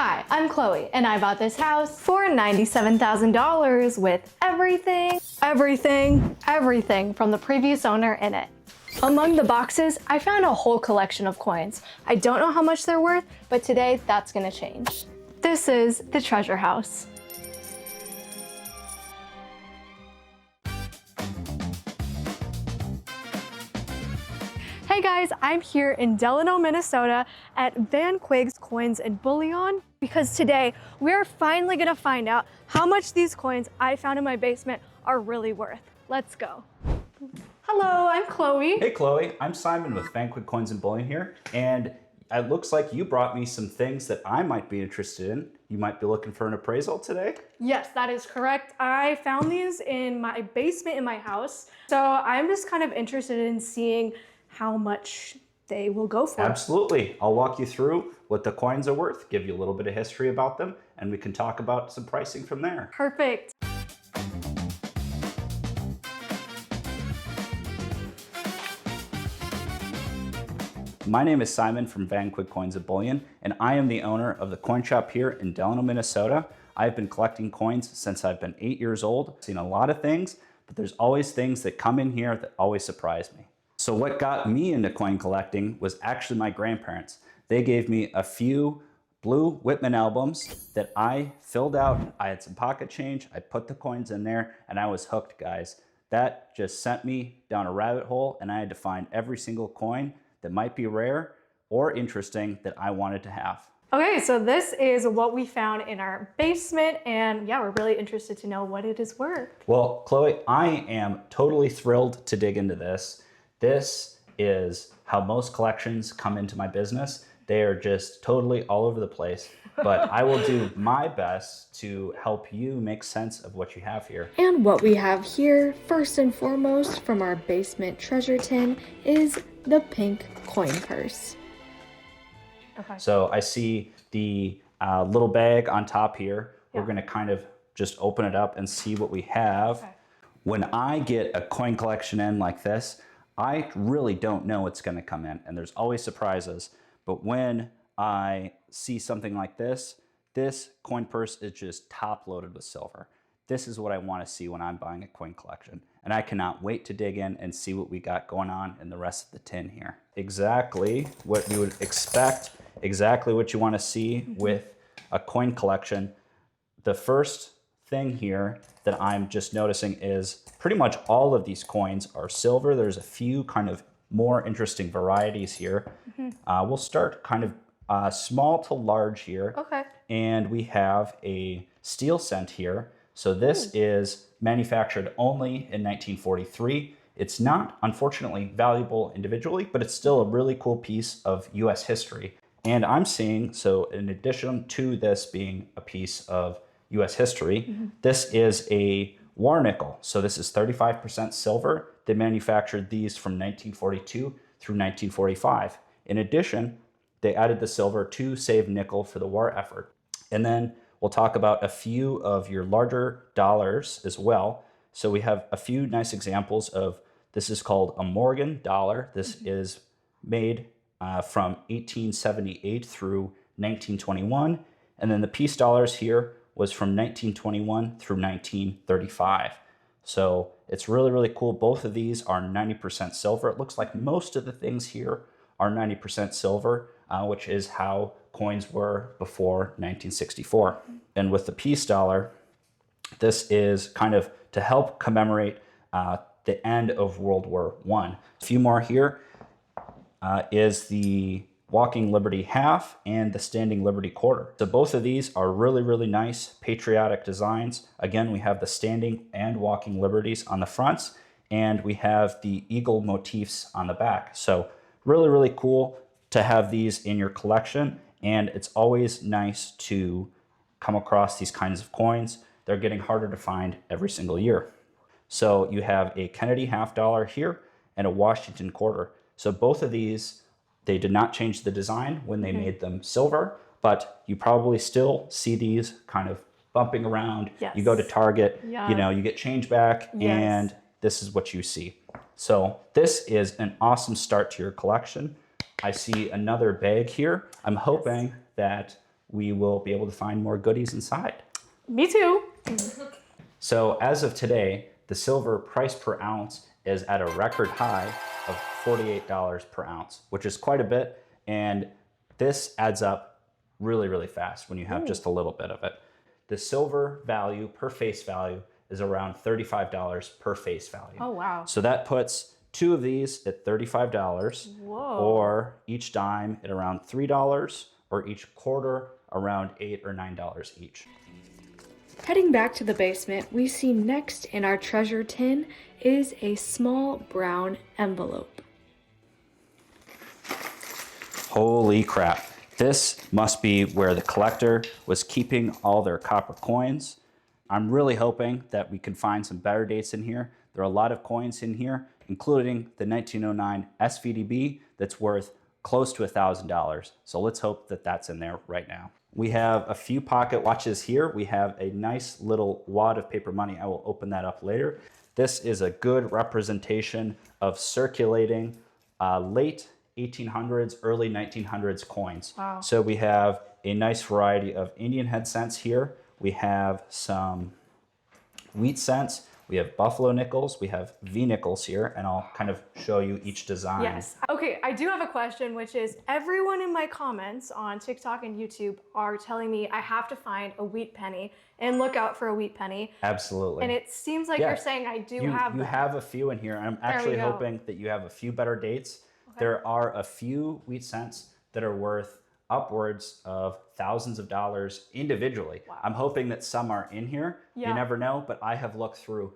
Hi, I'm Chloe, and I bought this house for $97,000 with everything from the previous owner in it. Among the boxes, I found a whole collection of coins. I don't know how much they're worth, but today that's gonna change. This is the treasure house. Hey guys, I'm here in Delano, Minnesota at Van Quigg's Coins and Bullion because today we're finally gonna find out how much these coins I found in my basement are really worth. Let's go. Hello, I'm Chloe. Hey Chloe, I'm Simon with Van Quigg's Coins and Bullion here, and it looks like you brought me some things that I might be interested in. You might be looking for an appraisal today? Yes, that is correct. I found these in my basement in my house, so I'm just kind of interested in seeing how much they will go for. Absolutely. I'll walk you through what the coins are worth, give you a little bit of history about them, and we can talk about some pricing from there. Perfect. My name is Simon from Van Quigg's Coins and Bullion, and I am the owner of the coin shop here in Delano, Minnesota. I've been collecting coins since I've been 8 years old. I've seen a lot of things, but there's always things that come in here that always surprise me. So what got me into coin collecting was actually my grandparents. They gave me a few blue Whitman albums that I filled out. I had some pocket change, I put the coins in there, and I was hooked, guys. That just sent me down a rabbit hole, and I had to find every single coin that might be rare or interesting that I wanted to have. Okay, so this is what we found in our basement, and yeah, we're really interested to know what it is worth. Well, Chloe, I am totally thrilled to dig into this. This is how most collections come into my business. They are just totally all over the place, but I will do my best to help you make sense of what you have here. And what we have here, first and foremost, from our basement treasure tin, is the pink coin purse. Okay. So I see the little bag on top here. Yeah. We're gonna kind of just open it up and see what we have. Okay. When I get a coin collection in like this, I really don't know what's gonna come in, and there's always surprises. But when I see something like this, this coin purse is just top loaded with silver. This is what I wanna see when I'm buying a coin collection. And I cannot wait to dig in and see what we got going on in the rest of the tin here. Exactly what you would expect, exactly what you wanna see with a coin collection. The first thing here that I'm just noticing is pretty much all of these coins are silver. There's a few kind of more interesting varieties here. We'll start kind of small to large here. Okay. And we have a steel cent here. So this is manufactured only in 1943. It's not, unfortunately, valuable individually, but it's still a really cool piece of US history. And I'm seeing, so in addition to this being a piece of US history, this is a war nickel. So this is 35% silver. They manufactured these from 1942 through 1945. In addition, they added the silver to save nickel for the war effort. And then we'll talk about a few of your larger dollars as well. So we have a few nice examples of, this is called a Morgan dollar. This is made from 1878 through 1921. And then the peace dollars here was from 1921 through 1935. So it's really, really cool. Both of these are 90% silver. It looks like most of the things here are 90% silver, which is how coins were before 1964. And with the peace dollar, this is kind of to help commemorate the end of World War I. A few more here is the Walking Liberty half and the Standing Liberty quarter. So both of these are really, really nice patriotic designs. Again, we have the Standing and Walking Liberties on the fronts, and we have the eagle motifs on the back. So really, really cool to have these in your collection, and it's always nice to come across these kinds of coins. They're getting harder to find every single year. So you have a Kennedy half dollar here and a Washington quarter. So both of these, they did not change the design when they made them silver, but you probably still see these kind of bumping around. Yes. You go to Target, you know, you get change back, and this is what you see. So this is an awesome start to your collection. I see another bag here. I'm hoping that we will be able to find more goodies inside. Me too. So as of today, the silver price per ounce is at a record high of $48 per ounce, which is quite a bit. And this adds up really, really fast when you have just a little bit of it. The silver value per face value is around $35 per face value. Oh, wow. So that puts two of these at $35, Whoa. or each dime at around $3, or each quarter around $8 or $9 each. Heading back to the basement, we see next in our treasure tin is a small brown envelope. Holy crap. This must be where the collector was keeping all their copper coins. I'm really hoping that we can find some better dates in here. There are a lot of coins in here, including the 1909 SVDB that's worth close to $1,000. So let's hope that that's in there right now. We have a few pocket watches here. We have a nice little wad of paper money. I will open that up later. This is a good representation of circulating late 1800s, early 1900s coins. Wow. So we have a nice variety of Indian head cents here. We have some wheat cents. We have buffalo nickels. We have V nickels here, and I'll kind of show you each design. Yes. Okay, I do have a question, which is everyone in my comments on TikTok and YouTube are telling me I have to find a wheat penny and look out for a wheat penny. Absolutely. And it seems like Yeah. you're saying I do You have them. have a few in here. I'm actually hoping that you have a few better dates. Okay. There are a few wheat cents that are worth upwards of thousands of dollars individually. Wow. I'm hoping that some are in here. Yeah. You never know, but I have looked through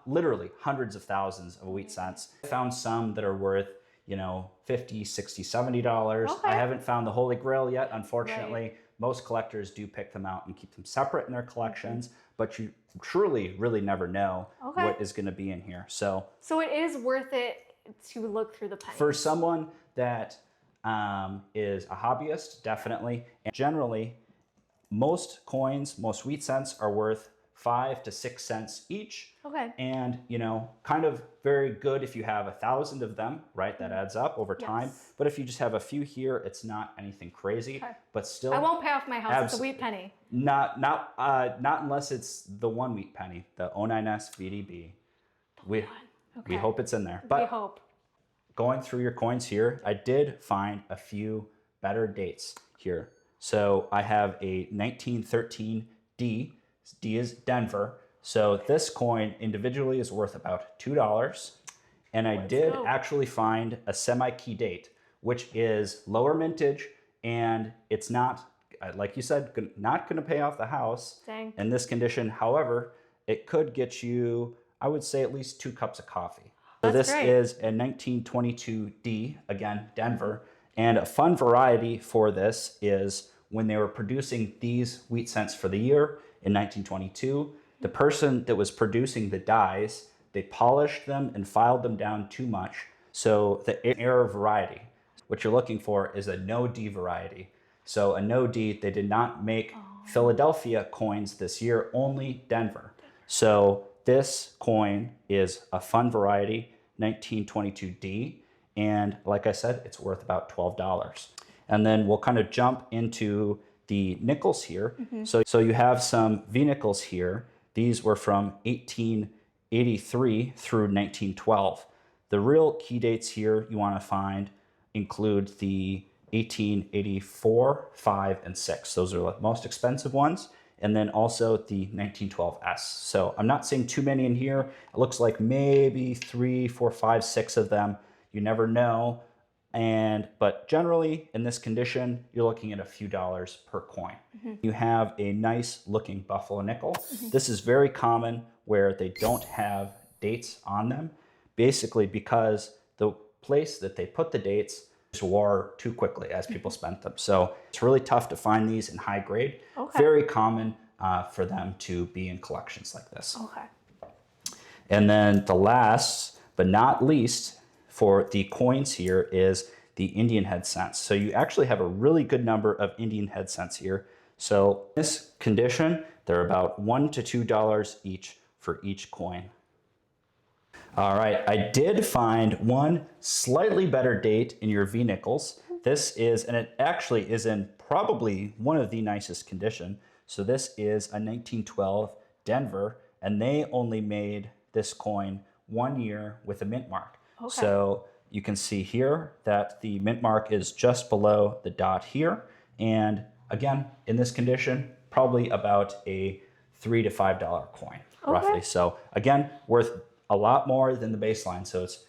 literally hundreds of thousands of wheat cents. I found some that are worth, $50, $60, $70. Okay. I haven't found the Holy Grail yet, unfortunately. Right. Most collectors do pick them out and keep them separate in their collections, but you truly really never know what is going to be in here. So it is worth it to look through the pennies. For someone that is a hobbyist, definitely. And generally, most coins, most wheat cents are worth 5 to 6 cents each. Okay. And, kind of very good if you have 1,000 of them, right? That adds up over time. Yes. But if you just have a few here, it's not anything crazy. Okay. But still, I won't pay off my house. It's a wheat penny. Not unless it's the one wheat penny, the 09S VDB. We hope it's in there. But we hope. Going through your coins here, I did find a few better dates here. So I have a 1913 D. D is Denver. So this coin individually is worth about $2. And I did actually find a semi-key date, which is lower mintage, and it's not, like you said, not going to pay off the house in this condition. However, it could get you, I would say, at least 2 cups of coffee. So this is a 1922 D, again, Denver. And a fun variety for this is when they were producing these wheat cents for the year in 1922, the person that was producing the dies, they polished them and filed them down too much. So the error variety, what you're looking for is a no D variety. So a no D, they did not make Philadelphia coins this year, only Denver. So this coin is a fun variety, 1922D, and like I said, it's worth about $12. And then we'll kind of jump into the nickels here. So you have some V nickels here. These were from 1883 through 1912. The real key dates here you want to find include the 1884, 5, and 6. Those are the most expensive ones. And then also the 1912S. So I'm not seeing too many in here. It looks like maybe 3, 4, 5, 6 of them. You never know. But generally in this condition, you're looking at a few dollars per coin. You have a nice looking buffalo nickel. This is very common where they don't have dates on them, basically because the place that they put the dates just wore too quickly as people spent them. So it's really tough to find these in high grade. Very common for them to be in collections like this. And then the last but not least for the coins here is the Indian head cents. So you actually have a really good number of Indian head cents here. So in this condition, they're about $1 to $2 each for each coin. All right, I did find one slightly better date in your V nickels. This is, and it actually is in probably one of the nicest condition. So this is a 1912 Denver, and they only made this coin 1 year with a mint mark. Okay. So you can see here that the mint mark is just below the dot here. And again, in this condition, probably about a $3 to $5 coin, roughly. So again, worth a lot more than the baseline. So it's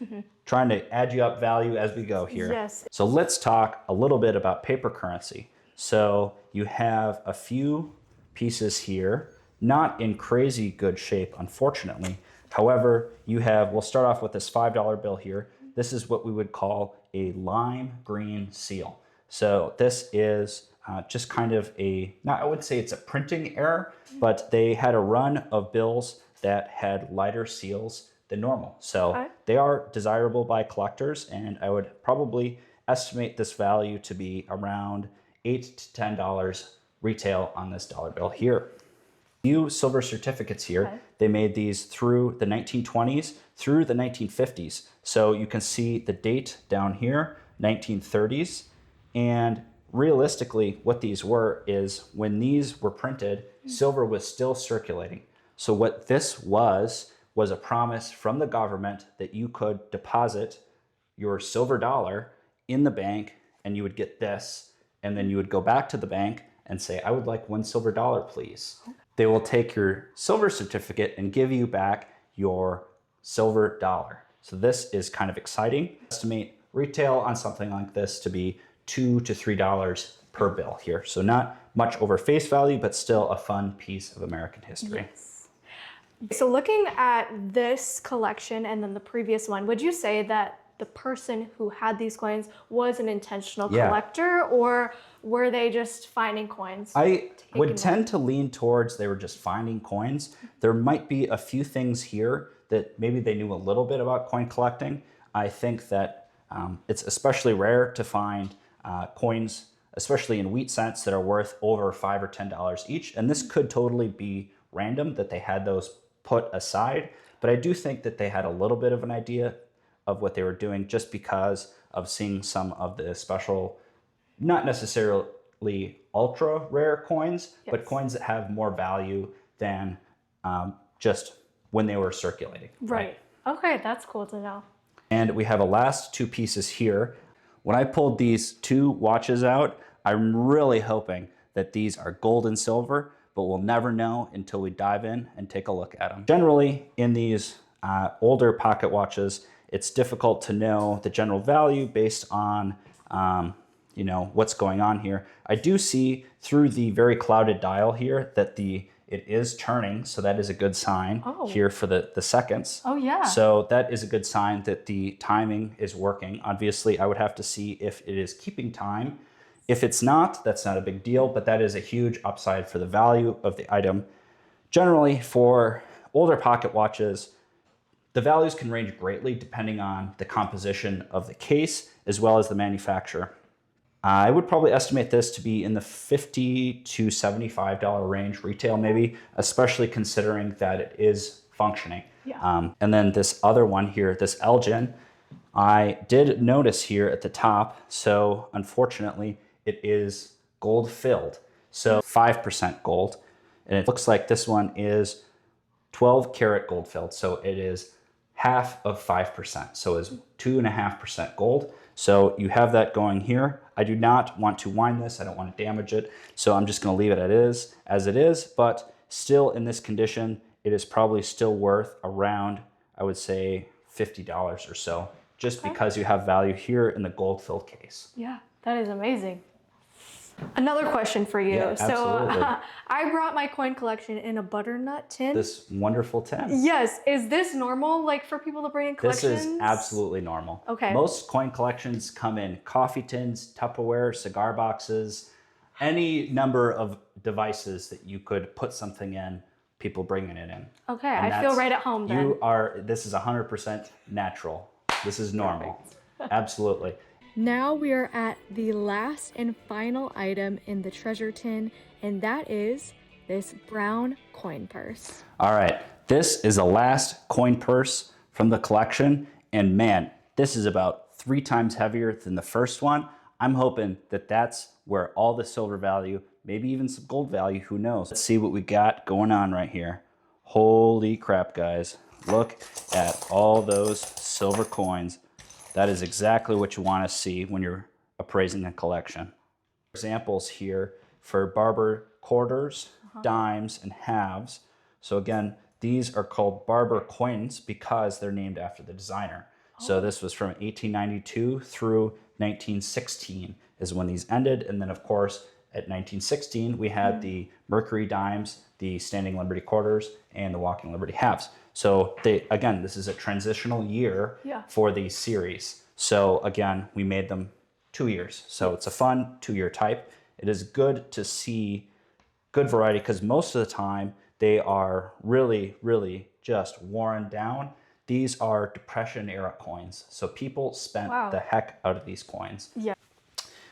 trying to add you up value as we go here. Yes. So let's talk a little bit about paper currency. So you have a few pieces here, not in crazy good shape, unfortunately. However, we'll start off with this $5 bill here. This is what we would call a lime green seal. So this is just kind of I would say it's a printing error, but they had a run of bills that had lighter seals than normal. So they are desirable by collectors, and I would probably estimate this value to be around $8 to $10 retail on this dollar bill here. Few silver certificates here. They made these through the 1920s through the 1950s. So you can see the date down here, 1930s. And realistically, what these were is when these were printed, silver was still circulating. So what this was a promise from the government that you could deposit your silver dollar in the bank and you would get this. And then you would go back to the bank and say, I would like $1 silver, please. They will take your silver certificate and give you back your silver dollar. So this is kind of exciting. Estimate retail on something like this to be $2 to $3 per bill here. So not much over face value, but still a fun piece of American history. Yes. So looking at this collection and then the previous one, would you say that the person who had these coins was an intentional collector, or were they just finding coins? I would tend to lean towards they were just finding coins. There might be a few things here that maybe they knew a little bit about coin collecting. I think that it's especially rare to find coins, especially in wheat cents, that are worth over $5 or $10 each. And this could totally be random that they had those put aside. But I do think that they had a little bit of an idea of what they were doing just because of seeing some of the special, not necessarily ultra rare coins, but coins that have more value than just when they were circulating. Right. Okay, that's cool to know. And we have a last two pieces here. When I pulled these two watches out, I'm really hoping that these are gold and silver, but we'll never know until we dive in and take a look at them. Generally, in these older pocket watches, it's difficult to know the general value based on what's going on here. I do see through the very clouded dial here that it is turning, so that is a good sign here for the seconds. Oh yeah. So that is a good sign that the timing is working. Obviously, I would have to see if it is keeping time. If it's not, that's not a big deal, but that is a huge upside for the value of the item. Generally, for older pocket watches, the values can range greatly depending on the composition of the case as well as the manufacturer. I would probably estimate this to be in the $50 to $75 range retail maybe, especially considering that it is functioning. Yeah. And then this other one here, this Elgin, I did notice here at the top, so unfortunately it is gold filled, so 5% gold. And it looks like this one is 12 karat gold filled, so it is half of 5%, so it's 2.5% gold. So you have that going here. I do not want to wind this, I don't want to damage it, so I'm just going to leave it as it is, but still in this condition, it is probably still worth around, I would say, $50 or so, just because you have value here in the gold filled case. Yeah, that is amazing. Another question for you. Yeah, so I brought my coin collection in a butternut tin. This wonderful tin. Yes. Is this normal, like, for people to bring in collections? This is absolutely normal. Okay. Most coin collections come in coffee tins, Tupperware, cigar boxes, any number of devices that you could put something in, people bringing it in. Okay, I feel right at home then. This is 100% natural. This is normal. Absolutely. Now we are at the last and final item in the treasure tin, and that is this brown coin purse. All right, this is the last coin purse from the collection, and man, this is about 3 times heavier than the first one. I'm hoping that that's where all the silver value, maybe even some gold value, who knows. Let's see what we got going on right here. Holy crap, guys. Look at all those silver coins. That is exactly what you want to see when you're appraising a collection. Examples here for barber quarters, dimes, and halves. So again, these are called barber coins because they're named after the designer. So this was from 1892 through 1916 is when these ended. And then of course, at 1916, we had the Mercury dimes, the Standing Liberty quarters, and the Walking Liberty halves. So again, this is a transitional year for these series. So again, we made them 2 years. So it's a fun 2-year type. It is good to see good variety because most of the time they are really, really just worn down. These are Depression era coins. So people spent the heck out of these coins. Yeah.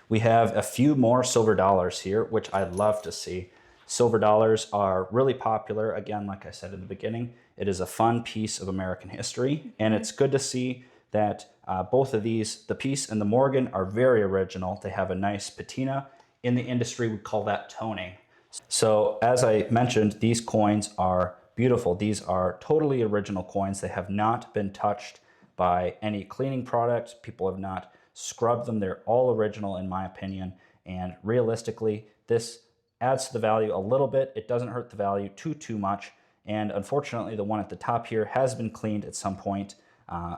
We have a few more silver dollars here, which I love to see. Silver dollars are really popular. Again, like I said in the beginning, it is a fun piece of American history. And it's good to see that both of these, the piece and the Morgan, are very original. They have a nice patina. In the industry, we call that toning. So as I mentioned, these coins are beautiful. These are totally original coins. They have not been touched by any cleaning product. People have not scrubbed them. They're all original in my opinion. And realistically, this adds to the value a little bit. It doesn't hurt the value too much. And unfortunately, the one at the top here has been cleaned at some point.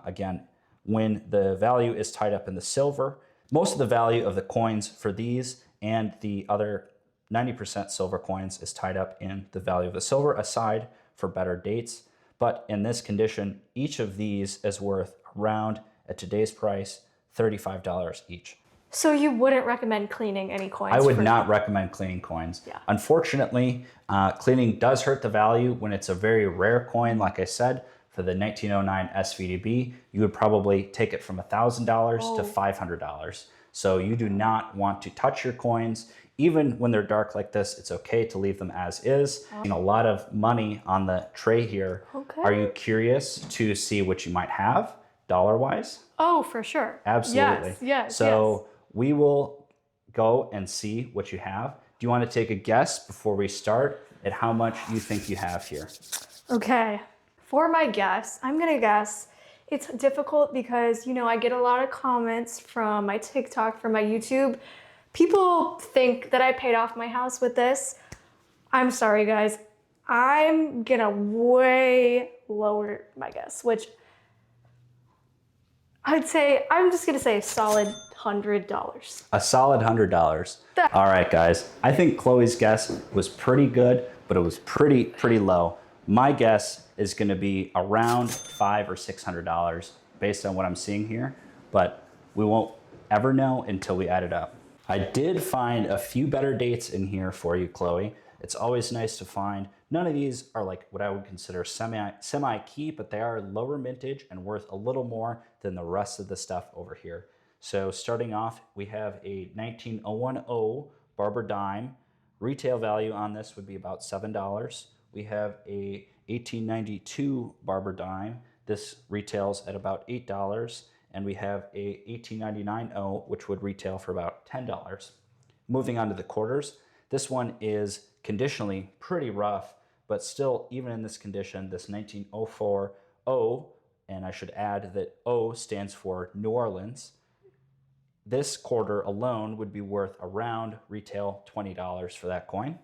Again, when the value is tied up in the silver, most of the value of the coins for these and the other 90% silver coins is tied up in the value of the silver, aside for better dates. But in this condition, each of these is worth around, at today's price, $35 each. So you wouldn't recommend cleaning any coins? I would not recommend cleaning coins. Yeah. Unfortunately, cleaning does hurt the value when it's a very rare coin. Like I said, for the 1909 SVDB, you would probably take it from $1,000 to $500. So you do not want to touch your coins. Even when they're dark like this, it's okay to leave them as is. A lot of money on the tray here. Okay. Are you curious to see what you might have dollar-wise? Oh, for sure. Absolutely. Yes. So we will go and see what you have. Do you want to take a guess before we start at how much you think you have here? Okay. For my guess, I'm going to guess it's difficult because, you know, I get a lot of comments from my TikTok, from my YouTube. People think that I paid off my house with this. I'm sorry, guys. I'm gonna way lower my guess, which I'd say, I'm just gonna say a solid $100. A solid $100. All right, guys. I think Chloe's guess was pretty good, but it was pretty low. My guess is gonna be around $500 or $600 based on what I'm seeing here, but we won't ever know until we add it up. I did find a few better dates in here for you, Chloe. It's always nice to find. None of these are like what I would consider semi-key, but they are lower mintage and worth a little more than the rest of the stuff over here. So starting off, we have a 19010 Barber dime. Retail value on this would be about $7. We have a 1892 Barber dime. This retails at about $8. And we have a 1899 which would retail for about $10. Moving on to the quarters, this one is conditionally pretty rough, but still, even in this condition, this 1904 O, and I should add that O stands for New Orleans, this quarter alone would be worth around retail $20 for that coin.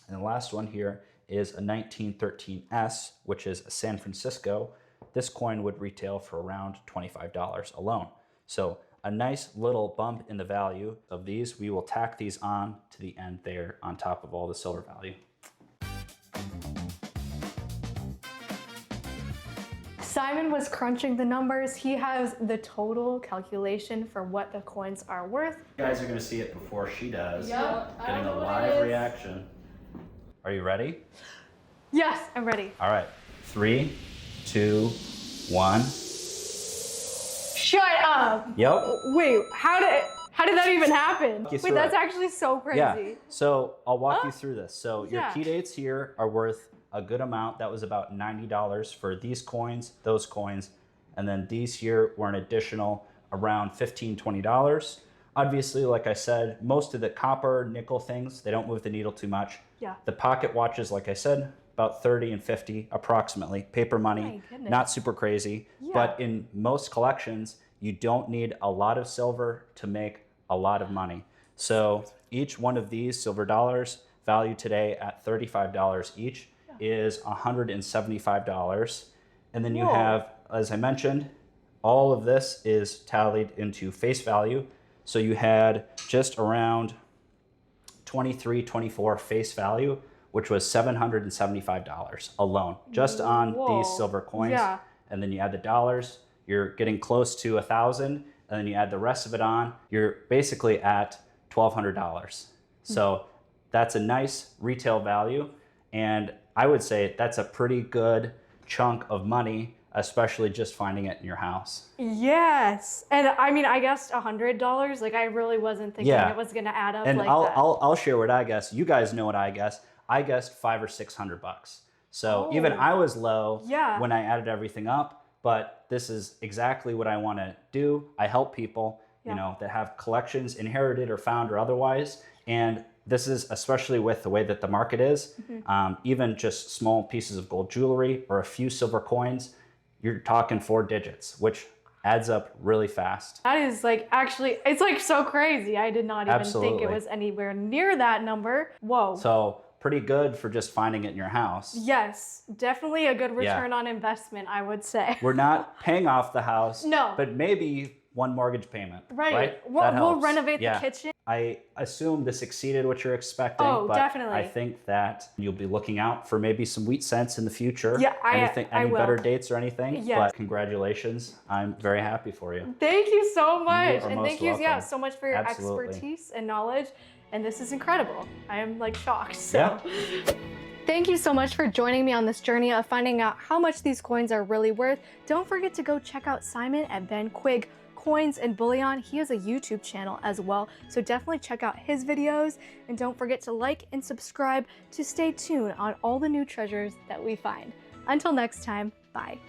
And the last one here is a 1913 S, which is a San Francisco. This coin would retail for around $25 alone. So a nice little bump in the value of these. We will tack these on to the end there on top of all the silver value. Simon was crunching the numbers. He has the total calculation for what the coins are worth. You guys are gonna see it before she does. Yep. Getting a live reaction. Are you ready? Yes, I'm ready. All right, 3, 2, 1. Shut up. Yep. Wait, how did that even happen? Wait, that's it. actually so crazy. Yeah, so I'll walk you through this. So your key dates here are worth a good amount. That was about $90 for these coins, those coins, and then these here were an additional around $15, $20. Obviously, like I said, most of the copper, nickel things, they don't move the needle too much. Yeah. The pocket watches, like I said, about 30 and 50 approximately. Paper money, My goodness. not super crazy. Yeah. But in most collections, you don't need a lot of silver to make a lot of money. So each one of these silver dollars, valued today at $35 each, is $175. And then you Whoa. have, as I mentioned, all of this is tallied into face value. So you had just around 23, 24 face value, which was $775 alone, just on these silver coins. Yeah. And then you add the dollars, you're getting close to 1,000, and then you add the rest of it on, you're basically at $1,200. So that's a nice retail value. And I would say that's a pretty good chunk of money, especially just finding it in your house. Yes. And I mean, I guessed $100. Like, I really wasn't thinking it was going to add up and like I'll, that. I'll share what I guessed. You guys know what I guessed. I guessed $500 or $600. So even I was low when I added everything up, but this is exactly what I want to do. I help people, you know, that have collections inherited or found or otherwise. And this is especially with the way that the market is, even just small pieces of gold jewelry or a few silver coins, you're talking 4 digits, which adds up really fast. That is like, actually, it's like so crazy. I did not even think it was anywhere near that number. Whoa. So pretty good for just finding it in your house. Yes, definitely a good return on investment, I would say. We're not paying off the house, No. but maybe one mortgage payment. Right. We'll renovate the kitchen. I assume this exceeded what you're expecting. Oh, but definitely. I think that you'll be looking out for maybe some wheat cents in the future. Yeah, any will. better dates or anything? Yes. But congratulations. I'm very happy for you. Thank you so much. are And most thank you welcome. so much for your Absolutely. expertise and knowledge. And this is incredible. I am like shocked. So. Thank you so much for joining me on this journey of finding out how much these coins are really worth. Don't forget to go check out Simon at Van Quigg Coins and Bullion. He has a YouTube channel as well, so definitely check out his videos. And don't forget to like and subscribe to stay tuned on all the new treasures that we find. Until next time, bye.